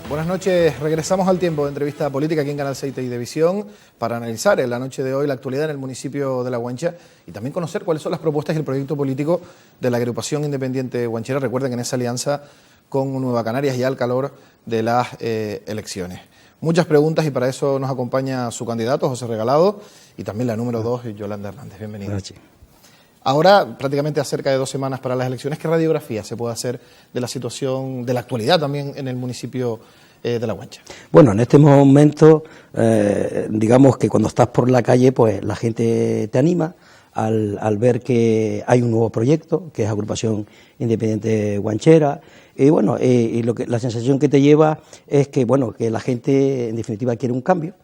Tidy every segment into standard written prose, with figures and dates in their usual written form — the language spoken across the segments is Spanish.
Buenas noches, regresamos al tiempo de entrevista política aquí en Canal 6 y Televisión para analizar en la noche de hoy la actualidad en el municipio de La Guancha y también conocer cuáles son las propuestas y el proyecto político de la agrupación independiente guanchera. Recuerden que en esa alianza con Nueva Canarias ya al calor de las elecciones. Muchas preguntas y para eso nos acompaña su candidato, José Regalado, y también la número 2, Yolanda Hernández. Bienvenida. Buenas noches. Ahora, prácticamente a cerca de 2 semanas para las elecciones, ¿qué radiografía se puede hacer de la situación, de la actualidad también en el municipio de La Guancha? Bueno, en este momento, digamos que cuando estás por la calle, pues la gente te anima al ver que hay un nuevo proyecto, que es Agrupación Independiente Guanchera, y bueno, la sensación que te lleva es que, bueno, que la gente en definitiva quiere un cambio.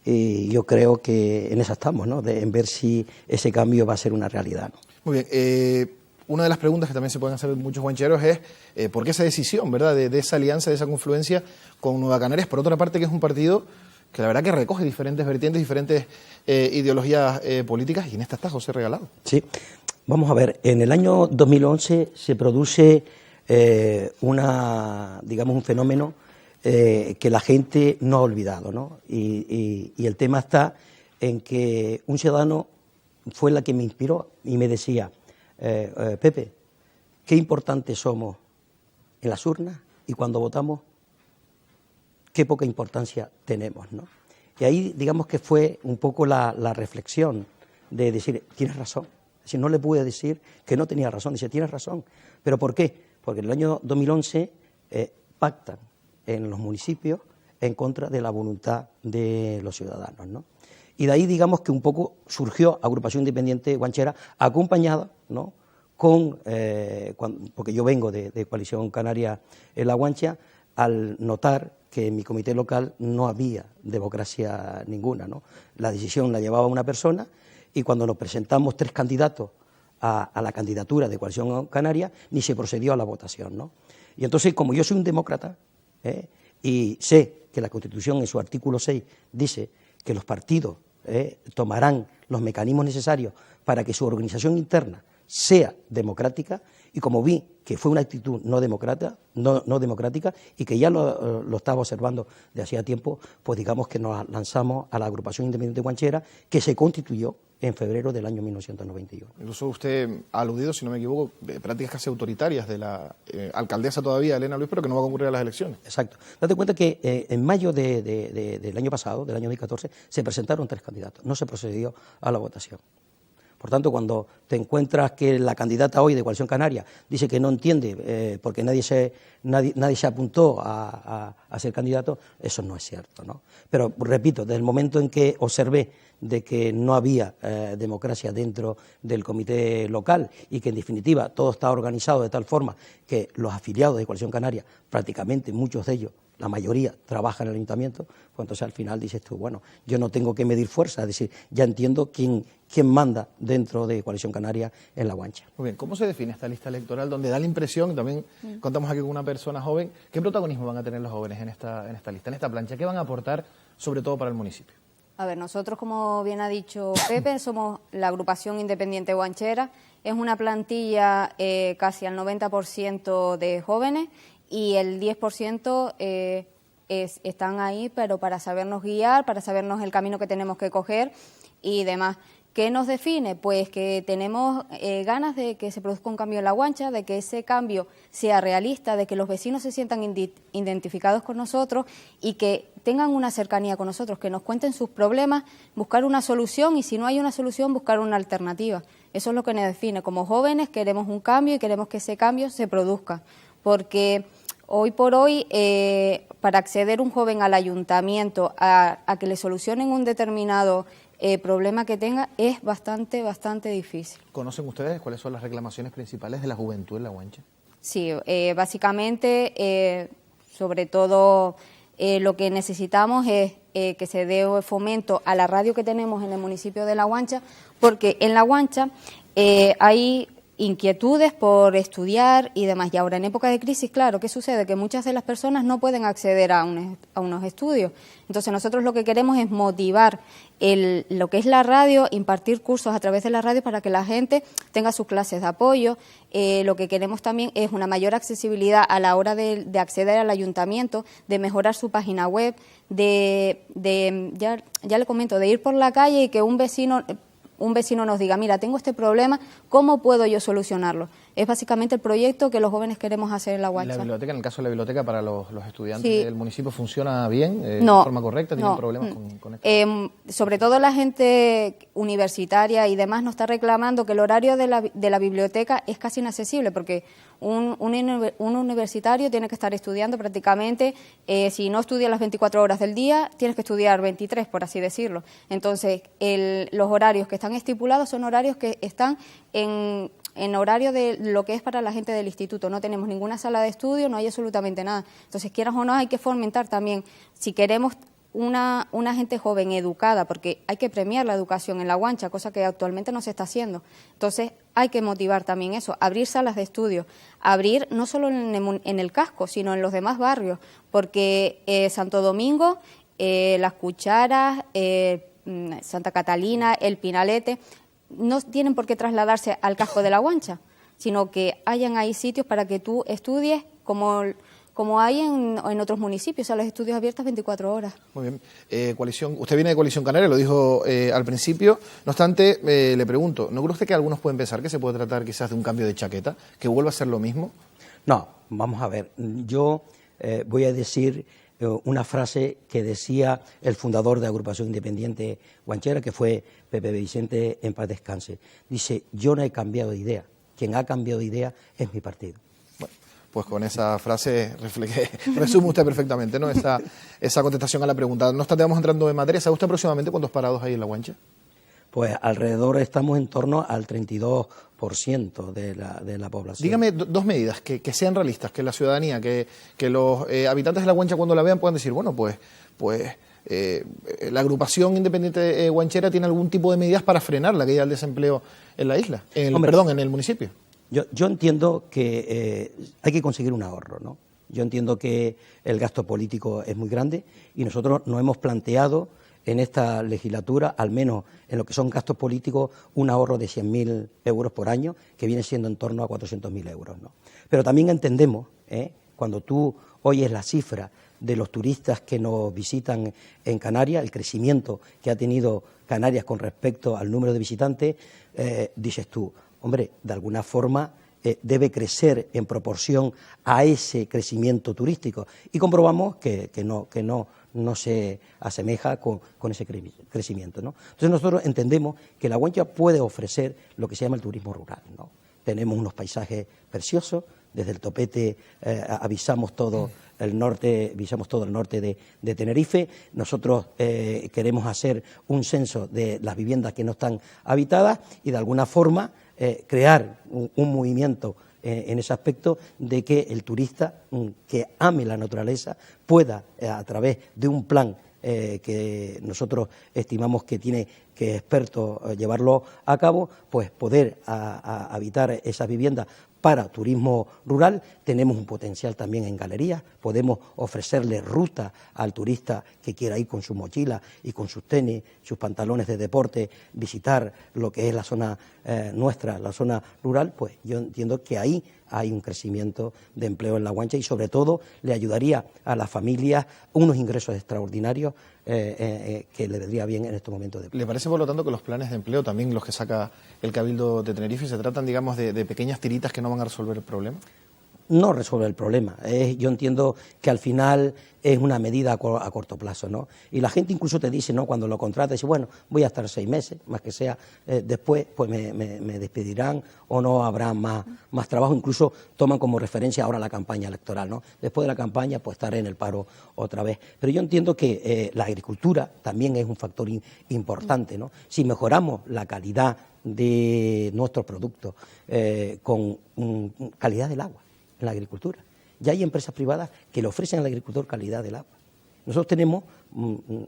Y yo creo que en eso estamos, ¿no? En ver si ese cambio va a ser una realidad, ¿no? Muy bien. Una de las preguntas que también se pueden hacer muchos guancheros es ¿por qué esa decisión, verdad, de esa alianza, de esa confluencia con Nueva Canarias? Por otra parte, que es un partido que la verdad que recoge diferentes vertientes, diferentes ideologías políticas, y en esta está José Regalado. Sí, vamos a ver, en el año 2011 se produce un fenómeno que la gente no ha olvidado, ¿no? Y el tema está en que un ciudadano fue la que me inspiró y me decía, Pepe, qué importantes somos en las urnas y cuando votamos, qué poca importancia tenemos, ¿no? Y ahí digamos que fue un poco la reflexión de decir, tienes razón. Es decir, no le pude decir que no tenía razón, dice, tienes razón. ¿Pero por qué? Porque en el año 2011 pactan en los municipios en contra de la voluntad de los ciudadanos, ¿no? Y de ahí digamos que un poco surgió Agrupación Independiente Guanchera, acompañada, ¿no?, porque yo vengo de Coalición Canaria en La Guancha, al notar que en mi comité local no había democracia ninguna, ¿no? La decisión la llevaba una persona y cuando nos presentamos 3 candidatos a la candidatura de Coalición Canaria, ni se procedió a la votación, ¿no? Y entonces, como yo soy un demócrata, y sé que la Constitución en su artículo 6 dice que los partidos tomarán los mecanismos necesarios para que su organización interna sea democrática, y como vi que fue una actitud no democrática y que ya lo estaba observando de hacía tiempo, pues digamos que nos lanzamos a la Agrupación Independiente Guanchera, que se constituyó en febrero del año 1991. Incluso usted ha aludido, si no me equivoco, de prácticas casi autoritarias de la alcaldesa todavía, Elena Luis, pero que no va a concurrir a las elecciones. Exacto. Date cuenta que en mayo del año pasado, del año 2014, se presentaron 3 candidatos, no se procedió a la votación. Por tanto, cuando te encuentras que la candidata hoy de Coalición Canaria dice que no entiende porque nadie se apuntó a ser candidato, eso no es cierto, ¿no? Pero, repito, desde el momento en que observé de que no había democracia dentro del comité local y que, en definitiva, todo está organizado de tal forma que los afiliados de Coalición Canaria, prácticamente muchos de ellos, la mayoría trabaja en el ayuntamiento, pues entonces al final dices tú, bueno, yo no tengo que medir fuerza, es decir, ya entiendo quién manda dentro de Coalición Canaria en La Guancha. Muy bien, ¿cómo se define esta lista electoral donde da la impresión, también contamos aquí con una persona joven, qué protagonismo van a tener los jóvenes en esta lista, en esta plancha? ¿Qué van a aportar sobre todo para el municipio? A ver, nosotros, como bien ha dicho Pepe, somos la Agrupación Independiente Guanchera, es una plantilla casi al 90% de jóvenes, y el 10% están ahí, pero para sabernos guiar, para sabernos el camino que tenemos que coger y demás. ¿Qué nos define? Pues que tenemos ganas de que se produzca un cambio en La Guancha, de que ese cambio sea realista, de que los vecinos se sientan identificados con nosotros y que tengan una cercanía con nosotros, que nos cuenten sus problemas, buscar una solución, y si no hay una solución, buscar una alternativa. Eso es lo que nos define. Como jóvenes queremos un cambio y queremos que ese cambio se produzca, porque hoy por hoy, para acceder un joven al ayuntamiento a que le solucionen un determinado problema que tenga, es bastante difícil. ¿Conocen ustedes cuáles son las reclamaciones principales de la juventud en La Guancha? Sí, básicamente, sobre todo, lo que necesitamos es que se dé fomento a la radio que tenemos en el municipio de La Guancha, porque en La Guancha hay inquietudes por estudiar y demás. Y ahora, en época de crisis, claro, ¿qué sucede? Que muchas de las personas no pueden acceder a unos estudios. Entonces, nosotros lo que queremos es motivar lo que es la radio, impartir cursos a través de la radio para que la gente tenga sus clases de apoyo. Lo que queremos también es una mayor accesibilidad a la hora de acceder al ayuntamiento, de mejorar su página web, ya le comento, de ir por la calle y que un vecino nos diga, mira, tengo este problema, ¿cómo puedo yo solucionarlo? Es básicamente el proyecto que los jóvenes queremos hacer en La Guancha. ¿La biblioteca, en el caso de la biblioteca para los estudiantes Sí. del municipio, funciona bien, de No, forma correcta? ¿Tienen no. problemas con esto? Sobre todo la gente universitaria y demás nos está reclamando que el horario de la biblioteca es casi inaccesible, porque un universitario tiene que estar estudiando prácticamente, si no estudia las 24 horas del día, tienes que estudiar 23, por así decirlo. Entonces, los horarios que están estipulados son horarios que están en horario de lo que es para la gente del instituto. No tenemos ninguna sala de estudio, no hay absolutamente nada. Entonces, quieras o no, hay que fomentar también, si queremos una gente joven educada, porque hay que premiar la educación en La Guancha, cosa que actualmente no se está haciendo. Entonces, hay que motivar también eso, abrir salas de estudio, abrir no solo en el casco, sino en los demás barrios, porque Santo Domingo, Las Cucharas, Santa Catalina, El Pinalete, no tienen por qué trasladarse al casco de La Guancha, sino que hayan ahí sitios para que tú estudies como hay en otros municipios, a los estudios abiertos 24 horas. Muy bien. Usted viene de Coalición Canaria, lo dijo al principio. No obstante, le pregunto, ¿no cree usted que algunos pueden pensar que se puede tratar quizás de un cambio de chaqueta, que vuelva a ser lo mismo? No, vamos a ver. Yo voy a decir una frase que decía el fundador de la Agrupación Independiente Guanchera, que fue Pepe Vicente, en paz descanse. Dice, yo no he cambiado de idea, quien ha cambiado de idea es mi partido. Bueno, pues con esa frase resume usted perfectamente, ¿no? Esa contestación a la pregunta. No obstante, vamos entrando en materia. ¿Sabe usted aproximadamente cuántos parados hay en La Guancha? Pues alrededor estamos en torno al 32% de la población. Dígame dos medidas que sean realistas, que la ciudadanía, que los habitantes de La Guancha cuando la vean puedan decir, bueno, pues la agrupación independiente guanchera tiene algún tipo de medidas para frenar la caída del desempleo en la isla, en el municipio. Yo entiendo que hay que conseguir un ahorro, ¿no? Yo entiendo que el gasto político es muy grande y nosotros nos hemos planteado en esta legislatura, al menos en lo que son gastos políticos, un ahorro de 100.000 euros por año, que viene siendo en torno a 400.000 euros, ¿no? Pero también entendemos, cuando tú oyes la cifra de los turistas que nos visitan en Canarias, el crecimiento que ha tenido Canarias con respecto al número de visitantes, dices tú, hombre, de alguna forma debe crecer en proporción a ese crecimiento turístico. Y comprobamos que no se asemeja con ese crecimiento, ¿no? Entonces nosotros entendemos que La Guancha puede ofrecer lo que se llama el turismo rural, ¿no? Tenemos unos paisajes preciosos, desde el Topete avisamos todo el norte de Tenerife. Nosotros queremos hacer un censo de las viviendas que no están habitadas y de alguna forma crear un movimiento en ese aspecto de que el turista que ame la naturaleza pueda, a través de un plan que nosotros estimamos que tiene que expertos llevarlo a cabo, pues poder habitar esas viviendas para turismo rural. Tenemos un potencial también en galerías, podemos ofrecerle ruta al turista que quiera ir con su mochila y con sus tenis, sus pantalones de deporte, visitar lo que es la zona nuestra, la zona rural. Pues yo entiendo que ahí hay un crecimiento de empleo en La Guancha y sobre todo le ayudaría a las familias unos ingresos extraordinarios que le vendría bien en estos momentos. ¿Le parece, por lo tanto, que los planes de empleo, también los que saca el Cabildo de Tenerife, se tratan, digamos, de pequeñas tiritas que no van a resolver el problema? No resuelve el problema. Yo entiendo que al final es una medida a corto plazo, ¿no? Y la gente incluso te dice, ¿no?, cuando lo contrata, dice, bueno, voy a estar 6 meses, más que sea, después pues me despedirán o no habrá más trabajo. Incluso toman como referencia ahora la campaña electoral, ¿no? Después de la campaña pues estaré en el paro otra vez. Pero yo entiendo que la agricultura también es un factor importante, ¿no? Si mejoramos la calidad de nuestros productos con calidad del agua en la agricultura. Ya hay empresas privadas que le ofrecen al agricultor calidad del agua. Nosotros tenemos,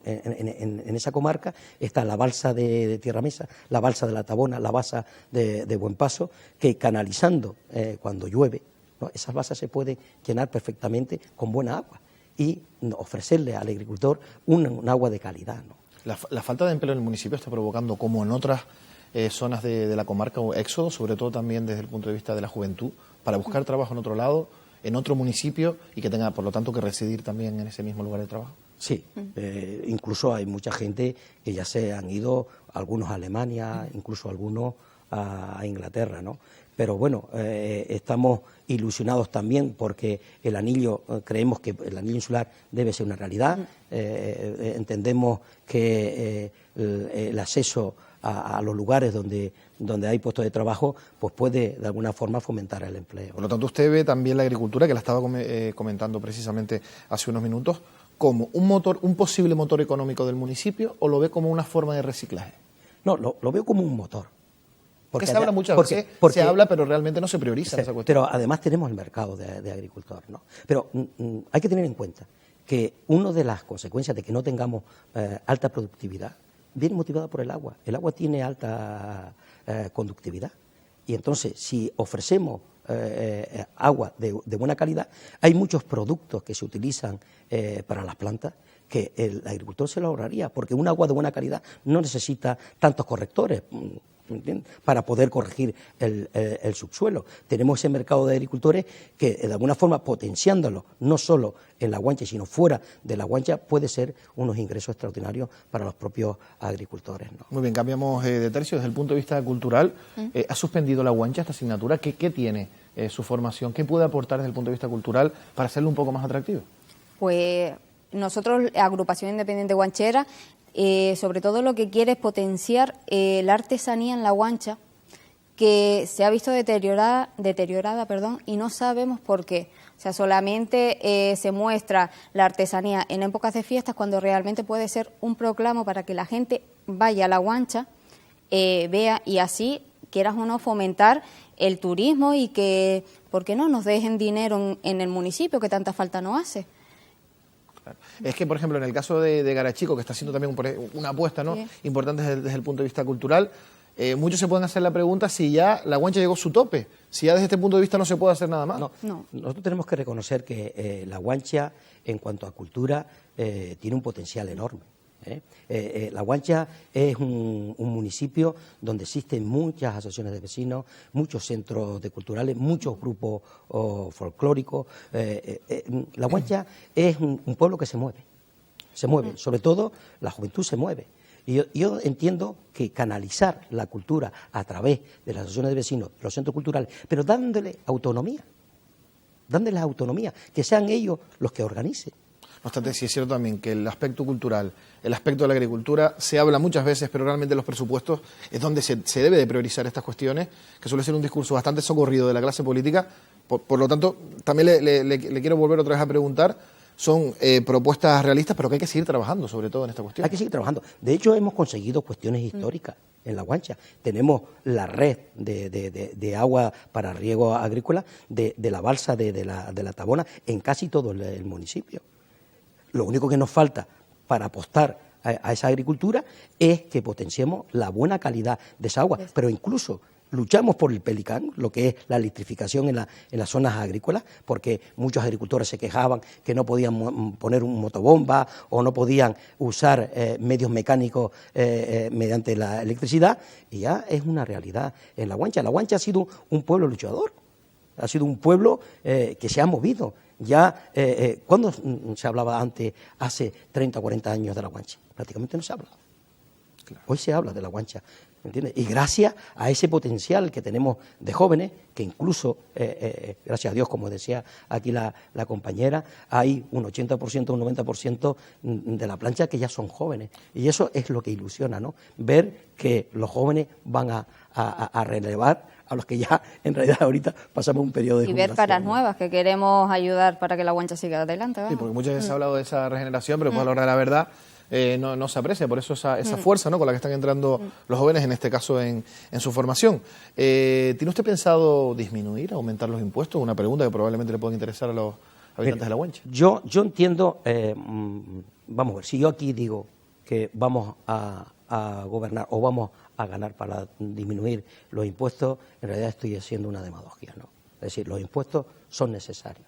en esa comarca, está la balsa de Tierra Mesa, la balsa de la Tabona, la balsa de Buen Paso, que canalizando cuando llueve, ¿no?, esas balsas se pueden llenar perfectamente con buena agua y ofrecerle al agricultor un agua de calidad, ¿no? La falta de empleo en el municipio está provocando, como en otras zonas de la comarca, éxodo, sobre todo también desde el punto de vista de la juventud, para buscar trabajo en otro lado, en otro municipio, y que tenga, por lo tanto, que residir también en ese mismo lugar de trabajo. Sí, incluso hay mucha gente que ya se han ido, algunos a Alemania, incluso algunos a Inglaterra, ¿no? Pero bueno, estamos ilusionados también porque el anillo, creemos que el anillo insular debe ser una realidad, entendemos que el acceso a los lugares donde hay puestos de trabajo, pues puede de alguna forma fomentar el empleo. Por lo tanto, usted ve también la agricultura, que la estaba comentando precisamente hace unos minutos, como un posible motor económico del municipio, ¿o lo ve como una forma de reciclaje? No, lo veo como un motor. Porque se habla muchas veces, se habla, pero realmente no se prioriza esa cuestión. Pero además tenemos el mercado de agricultor, ¿no? Pero hay que tener en cuenta que una de las consecuencias de que no tengamos alta productividad viene motivada por el agua. El agua tiene alta conductividad. Y entonces, si ofrecemos agua de buena calidad, hay muchos productos que se utilizan para las plantas que el agricultor se lo ahorraría, porque un agua de buena calidad no necesita tantos correctores, ¿entiendes?, para poder corregir el subsuelo. Tenemos ese mercado de agricultores que, de alguna forma, potenciándolo, no solo en La Guancha, sino fuera de La Guancha, puede ser unos ingresos extraordinarios para los propios agricultores, ¿no? Muy bien, cambiamos de tercio. Desde el punto de vista cultural, ¿ha suspendido La Guancha esta asignatura? ¿Qué tiene su formación? ¿Qué puede aportar desde el punto de vista cultural para hacerlo un poco más atractivo? Pues nosotros, Agrupación Independiente Guanchera, sobre todo lo que quiere es potenciar la artesanía en La Guancha, que se ha visto deteriorada, y no sabemos por qué. O sea, solamente se muestra la artesanía en épocas de fiestas, cuando realmente puede ser un proclamo para que la gente vaya a La Guancha, vea, y así, quieras o no, fomentar el turismo y que, ¿por qué no?, nos dejen dinero en el municipio, que tanta falta nos hace. Claro. Es que, por ejemplo, en el caso de Garachico, que está haciendo también una apuesta, ¿no?, importante desde el punto de vista cultural, muchos se pueden hacer la pregunta si ya La Guancha llegó a su tope, si ya desde este punto de vista no se puede hacer nada más. No. Nosotros tenemos que reconocer que La Guancha, en cuanto a cultura, tiene un potencial enorme. La Guancha es un municipio donde existen muchas asociaciones de vecinos, muchos centros culturales, muchos grupos folclóricos. La Guancha es un pueblo que se mueve, sobre todo la juventud se mueve. Y yo entiendo que canalizar la cultura a través de las asociaciones de vecinos, los centros culturales, pero dándoles autonomía, que sean ellos los que organicen. No obstante, sí es cierto también que el aspecto cultural, el aspecto de la agricultura, se habla muchas veces, pero realmente en los presupuestos es donde se debe de priorizar estas cuestiones, que suele ser un discurso bastante socorrido de la clase política. Por lo tanto, también le quiero volver otra vez a preguntar, son propuestas realistas, pero que hay que seguir trabajando, sobre todo en esta cuestión. Hay que seguir trabajando. De hecho, hemos conseguido cuestiones históricas en La Guancha. Tenemos la red de agua para riego agrícola de la balsa de la Tabona en casi todo el municipio. Lo único que nos falta para apostar a esa agricultura es que potenciemos la buena calidad de esa agua, pero incluso luchamos por el Pelicán, lo que es la electrificación en las zonas agrícolas, porque muchos agricultores se quejaban que no podían poner un motobomba o no podían usar medios mecánicos mediante la electricidad, y ya es una realidad en La Guancha. La Guancha ha sido un pueblo luchador, ha sido un pueblo que se ha movido. Ya, ¿cuándo se hablaba antes, hace 30 o 40 años de La Guancha? Prácticamente no se habla. Claro. Hoy se habla de La Guancha, ¿entiendes? Y gracias a ese potencial que tenemos de jóvenes, que incluso, gracias a Dios, como decía aquí la compañera, hay un 80%, un 90% de la plancha que ya son jóvenes. Y eso es lo que ilusiona, ¿no? Ver que los jóvenes van a relevar a los que ya en realidad ahorita pasamos un periodo de jubilación. Y ver caras nuevas, que queremos ayudar para que La Guancha siga adelante. ¿Verdad? Sí, porque muchas veces se ha hablado de esa regeneración, pero a la hora de la verdad no se aprecia, por eso esa fuerza, ¿no?, con la que están entrando los jóvenes, en este caso en su formación. ¿Tiene usted pensado disminuir, aumentar los impuestos? Una pregunta que probablemente le pueda interesar a habitantes de La Guancha. Yo entiendo, vamos a ver, si yo aquí digo que vamos a gobernar o vamos a ganar para disminuir los impuestos, en realidad estoy haciendo una demagogia, ¿no? Es decir, los impuestos son necesarios.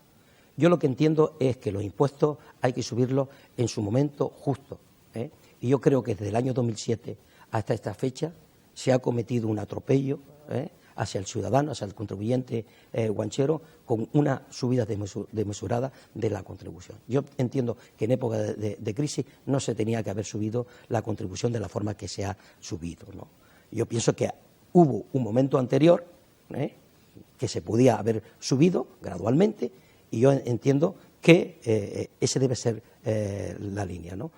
Yo lo que entiendo es que los impuestos hay que subirlos en su momento justo, ¿eh? Y yo creo que desde el año 2007 hasta esta fecha se ha cometido un atropello, hacia el ciudadano, hacia el contribuyente guanchero, con una subida desmesurada de la contribución. Yo entiendo que en época de crisis no se tenía que haber subido la contribución de la forma que se ha subido, ¿no? Yo pienso que hubo un momento anterior que se podía haber subido gradualmente, y yo entiendo que ese debe ser la línea, ¿no?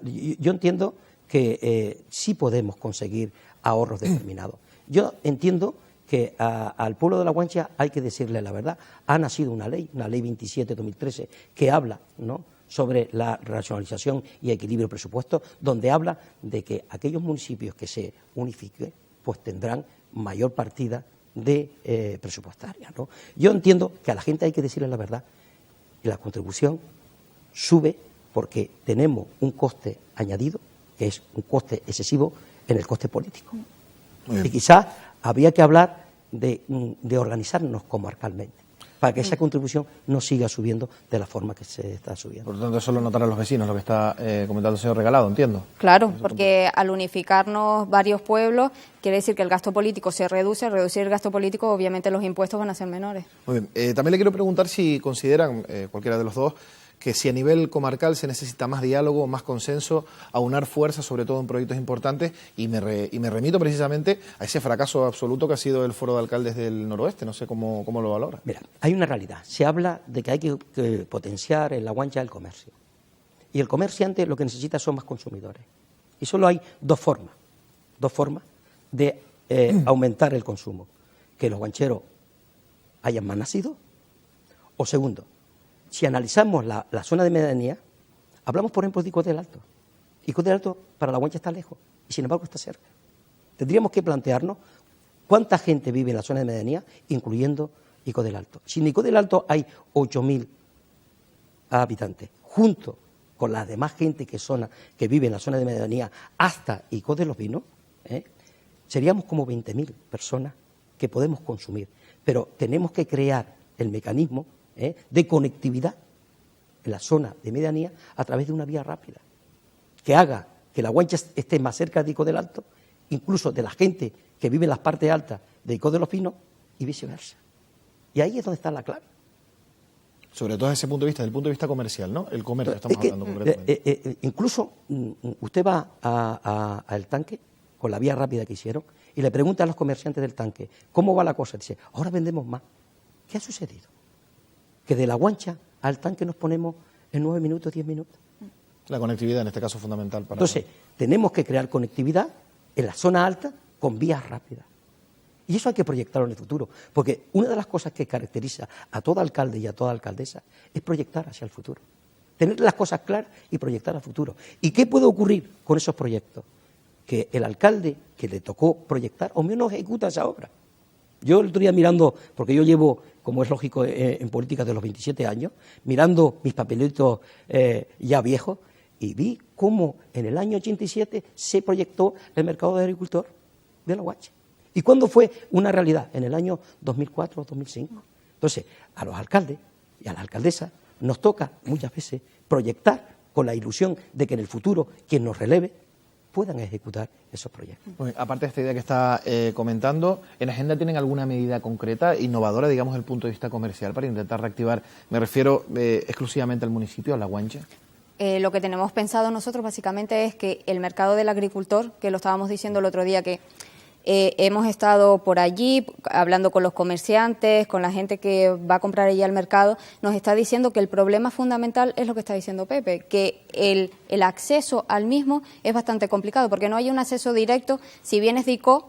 Yo entiendo que sí podemos conseguir ahorros determinados. Yo entiendo que al pueblo de La Guancha hay que decirle la verdad. Ha nacido una ley 27/2013, que habla, ¿no?, sobre la racionalización y equilibrio presupuesto, donde habla de que aquellos municipios que se unifiquen pues tendrán mayor partida de presupuestaria, ¿no? Yo entiendo que a la gente hay que decirle la verdad, y la contribución sube porque tenemos un coste añadido, que es un coste excesivo en el coste político. Y quizás habría que hablar de organizarnos comarcalmente, para que esa contribución no siga subiendo de la forma que se está subiendo. Por lo tanto, eso lo notarán los vecinos, lo que está comentando el señor Regalado, entiendo. Claro, porque al unificarnos varios pueblos, quiere decir que el gasto político se reduce. Al reducir el gasto político, obviamente los impuestos van a ser menores. Muy bien. También le quiero preguntar si consideran, cualquiera de los dos, que si a nivel comarcal se necesita más diálogo, más consenso, aunar fuerzas, sobre todo en proyectos importantes, y me remito precisamente a ese fracaso absoluto que ha sido el Foro de Alcaldes del Noroeste. No sé cómo lo valora. Mira, hay una realidad. Se habla de que hay que potenciar en La Guancha el comercio. Y el comerciante lo que necesita son más consumidores. Y solo hay dos formas de aumentar el consumo. Que los guancheros hayan más nacido, o segundo, si analizamos la zona de medianía, hablamos, por ejemplo, de Icod del Alto. Icod del Alto para La Guancha está lejos, y sin embargo está cerca. Tendríamos que plantearnos cuánta gente vive en la zona de medianía, incluyendo Icod del Alto. Si en Icod del Alto hay 8.000 habitantes, junto con la demás gente que vive en la zona de medianía hasta Icod de los Vinos, seríamos como 20.000 personas que podemos consumir. Pero tenemos que crear el mecanismo de conectividad en la zona de medianía a través de una vía rápida, que haga que La Guancha esté más cerca de Icod del Alto, incluso de la gente que vive en las partes altas de Icod de los Pinos, y viceversa. Y ahí es donde está la clave. Sobre todo desde ese punto de vista, desde el punto de vista comercial, ¿no? El comercio, estamos hablando concretamente. Incluso usted va al tanque con la vía rápida que hicieron y le pregunta a los comerciantes del tanque, ¿cómo va la cosa? Dice, ahora vendemos más. ¿Qué ha sucedido? Que de La Guancha al tanque nos ponemos en 9 minutos, 10 minutos. La conectividad en este caso es fundamental para... Entonces, tenemos que crear conectividad en la zona alta con vías rápidas. Y eso hay que proyectarlo en el futuro, porque una de las cosas que caracteriza a todo alcalde y a toda alcaldesa es proyectar hacia el futuro. Tener las cosas claras y proyectar al futuro. ¿Y qué puede ocurrir con esos proyectos? Que el alcalde que le tocó proyectar o menos ejecuta esa obra. Yo el otro día mirando, porque yo llevo, como es lógico en política, de los 27 años, mirando mis papelitos ya viejos, y vi cómo en el año 87 se proyectó el mercado de agricultor de La Guancha. ¿Y cuándo fue una realidad? En el año 2004 o 2005. Entonces, a los alcaldes y a las alcaldesas nos toca muchas veces proyectar con la ilusión de que en el futuro quien nos releve puedan ejecutar esos proyectos. Pues, aparte de esta idea que está comentando, ¿en agenda tienen alguna medida concreta, innovadora, digamos, desde el punto de vista comercial, para intentar reactivar, me refiero exclusivamente al municipio, a La Guancha? Lo que tenemos pensado nosotros básicamente es que el mercado del agricultor, que lo estábamos diciendo el otro día, que hemos estado por allí hablando con los comerciantes, con la gente que va a comprar allí al mercado, nos está diciendo que el problema fundamental es lo que está diciendo Pepe, que el acceso al mismo es bastante complicado, porque no hay un acceso directo. Si vienes de Icod,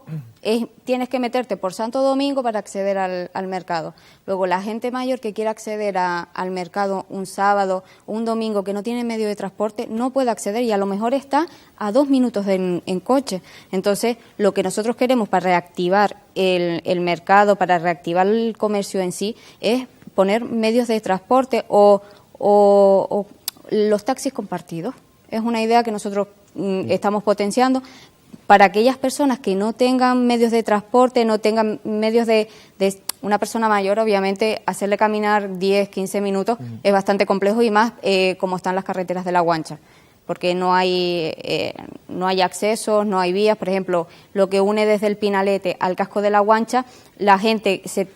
tienes que meterte por Santo Domingo para acceder al mercado. Luego, la gente mayor que quiera acceder al mercado un sábado, un domingo, que no tiene medio de transporte, no puede acceder, y a lo mejor está a 2 minutos en coche. Entonces, lo que nosotros queremos para reactivar el mercado, para reactivar el comercio en sí, es poner medios de transporte o los taxis compartidos. Es una idea que nosotros estamos potenciando para aquellas personas que no tengan medios de transporte, no tengan medios de una persona mayor, obviamente, hacerle caminar 10, 15 minutos es bastante complejo y más como están las carreteras de La Guancha, porque no hay accesos, no hay vías. Por ejemplo, lo que une desde el Pinalete al casco de La Guancha, la gente se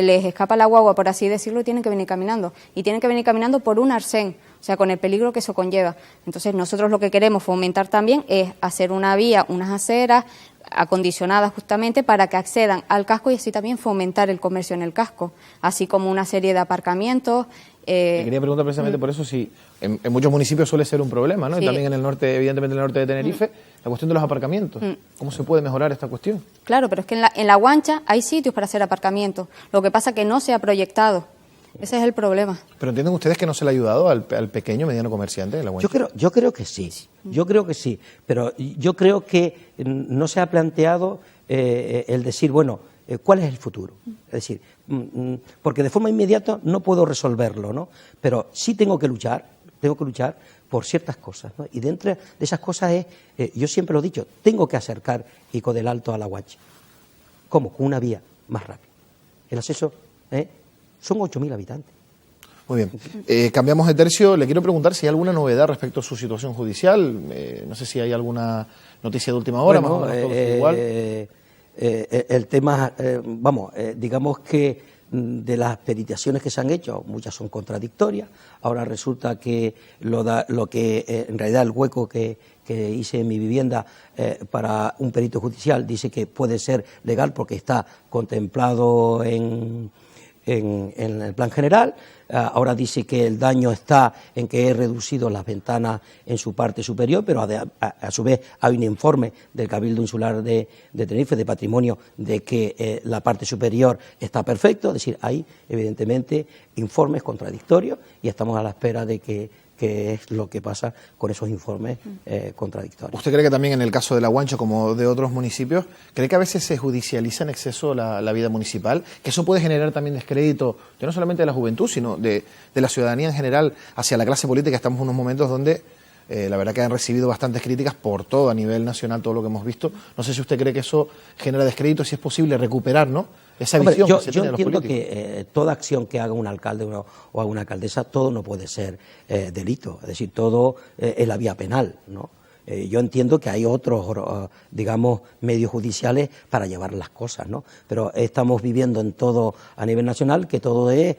les escapa la guagua, por así decirlo, y tienen que venir caminando. Y tienen que venir caminando por un arcén, o sea, con el peligro que eso conlleva. Entonces, nosotros lo que queremos fomentar también es hacer una vía, unas aceras acondicionadas justamente para que accedan al casco y así también fomentar el comercio en el casco, así como una serie de aparcamientos. Te quería preguntar precisamente por eso si en muchos municipios suele ser un problema, ¿no? Sí. Y también en el norte, evidentemente en el norte de Tenerife, la cuestión de los aparcamientos. ¿Cómo se puede mejorar esta cuestión? Claro, pero es que en la Guancha hay sitios para hacer aparcamientos. Lo que pasa es que no se ha proyectado. Ese es el problema. ¿Pero entienden ustedes que no se le ha ayudado al pequeño, mediano comerciante de La Guancha? Yo creo que sí, pero yo creo que no se ha planteado el decir, bueno, ¿cuál es el futuro? Es decir, porque de forma inmediata no puedo resolverlo, ¿no? Pero sí tengo que luchar por ciertas cosas, ¿no? Y dentro de esas cosas es, yo siempre lo he dicho, tengo que acercar Ico del Alto a La Guancha. ¿Cómo? Con una vía más rápida. El acceso, son 8.000 habitantes. Muy bien. Cambiamos de tercio. Le quiero preguntar si hay alguna novedad respecto a su situación judicial. No sé si hay alguna noticia de última hora, Bueno, más o menos todo sigue igual. El tema, digamos que de las peritaciones que se han hecho, muchas son contradictorias. Ahora resulta que lo que en realidad el hueco que hice en mi vivienda para un perito judicial dice que puede ser legal porque está contemplado en el plan general. Ahora dice que el daño está en que he reducido las ventanas en su parte superior, pero a su vez hay un informe del Cabildo Insular de Tenerife, de Patrimonio, de que la parte superior está perfecto. Es decir, hay evidentemente informes contradictorios y estamos a la espera de qué es lo que pasa con esos informes contradictorios. ¿Usted cree que también en el caso de La Guancha, como de otros municipios, cree que a veces se judicializa en exceso la vida municipal? Que eso puede generar también descrédito, ya no solamente de la juventud, sino de la ciudadanía en general hacia la clase política. Estamos en unos momentos donde la verdad que han recibido bastantes críticas por todo, a nivel nacional, todo lo que hemos visto. No sé si usted cree que eso genera descrédito, si es posible recuperar, ¿no?, esa visión que se tiene de los políticos. Yo entiendo que toda acción que haga un alcalde o haga una alcaldesa, todo no puede ser delito, es decir, todo es la vía penal, ¿no? Yo entiendo que hay otros, digamos, medios judiciales para llevar las cosas, ¿no? Pero estamos viviendo en todo, a nivel nacional, que todo es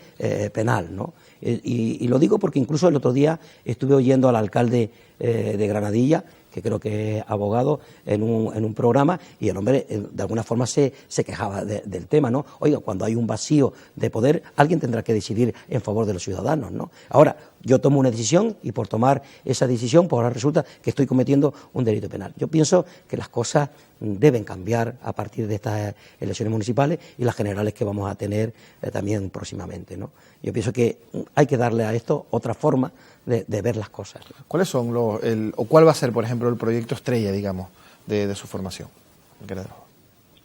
penal, ¿no? Y lo digo porque incluso el otro día estuve oyendo al alcalde de Granadilla, que creo que es abogado, en un programa, y el hombre de alguna forma se quejaba del tema, ¿no? Oiga, cuando hay un vacío de poder, alguien tendrá que decidir en favor de los ciudadanos, ¿no? Ahora, yo tomo una decisión y por tomar esa decisión, pues ahora resulta que estoy cometiendo un delito penal. Yo pienso que las cosas deben cambiar a partir de estas elecciones municipales y las generales que vamos a tener también próximamente, ¿no? Yo pienso que hay que darle a esto otra forma de ver las cosas. ¿Cuáles son o cuál va a ser, por ejemplo, el proyecto estrella, digamos, de su formación?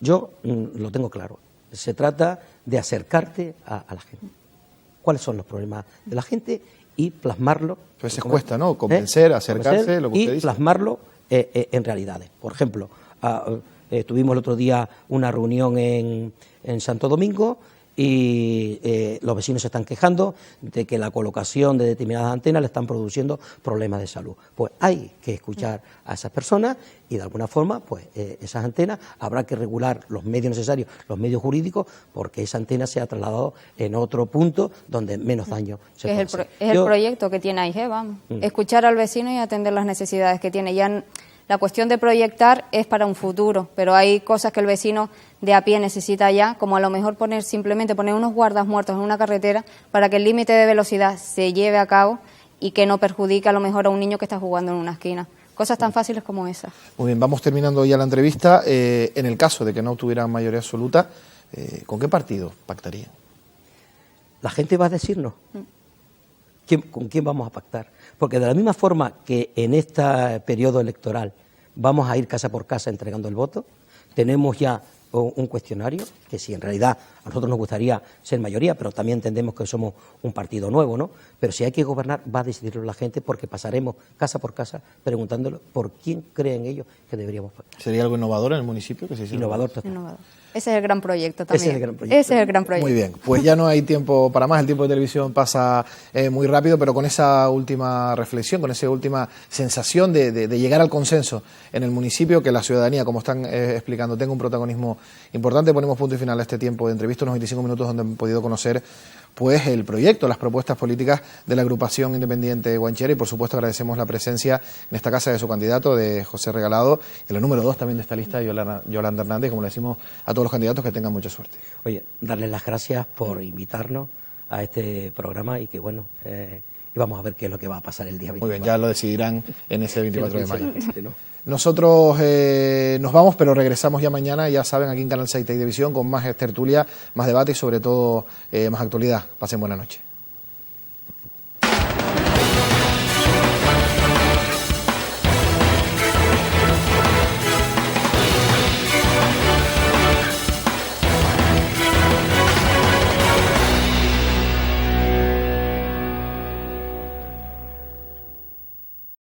Yo lo tengo claro. Se trata de acercarte a la gente. ¿Cuáles son los problemas de la gente? Y plasmarlo. A veces cuesta, ¿no? Convencer, acercarse, lo que usted dice. Y plasmarlo en realidades. Por ejemplo, tuvimos el otro día una reunión en Santo Domingo y los vecinos se están quejando de que la colocación de determinadas antenas le están produciendo problemas de salud. Pues hay que escuchar a esas personas y de alguna forma, pues esas antenas habrá que regular los medios necesarios, los medios jurídicos, porque esa antena se ha trasladado en otro punto donde menos daño se puede hacer. Es el proyecto que tiene AIG, vamos. Escuchar al vecino y atender las necesidades que tiene. Ya la cuestión de proyectar es para un futuro, pero hay cosas que el vecino de a pie necesita ya, como a lo mejor simplemente poner unos guardas muertos en una carretera para que el límite de velocidad se lleve a cabo y que no perjudique a lo mejor a un niño que está jugando en una esquina. Cosas tan fáciles como esas. Muy bien, vamos terminando ya la entrevista. En el caso de que no obtuvieran mayoría absoluta, ¿con qué partido pactarían? La gente va a decirnos con quién vamos a pactar. Porque de la misma forma que en este periodo electoral vamos a ir casa por casa entregando el voto, tenemos ya un cuestionario, que si en realidad a nosotros nos gustaría ser mayoría, pero también entendemos que somos un partido nuevo, ¿no? Pero si hay que gobernar, va a decidirlo la gente, porque pasaremos casa por casa preguntándole por quién creen ellos que deberíamos votar. ¿Sería algo innovador en el municipio? Que se hiciera? Innovador total. Innovador. Ese es el gran proyecto también. Ese es el gran proyecto. Ese es el gran proyecto. Muy bien, pues ya no hay tiempo para más, el tiempo de televisión pasa muy rápido, pero con esa última reflexión, con esa última sensación de llegar al consenso en el municipio, que la ciudadanía, como están explicando, tenga un protagonismo importante, ponemos punto y final a este tiempo de entrevista, unos 25 minutos donde han podido conocer pues el proyecto, las propuestas políticas de la agrupación independiente Guanchera, y por supuesto agradecemos la presencia en esta casa de su candidato, de José Regalado, y la número 2 también de esta lista, Yolanda Hernández, como le decimos a todos los candidatos, que tengan mucha suerte. Oye, darles las gracias por invitarnos a este programa y que bueno, y vamos a ver qué es lo que va a pasar el día 24. Muy bien, ya lo decidirán en ese 24 de mayo. ¿No? Nosotros nos vamos, pero regresamos ya mañana, ya saben, aquí en Canal 6 Televisión, con más tertulia, más debate y sobre todo más actualidad. Pasen buena noche.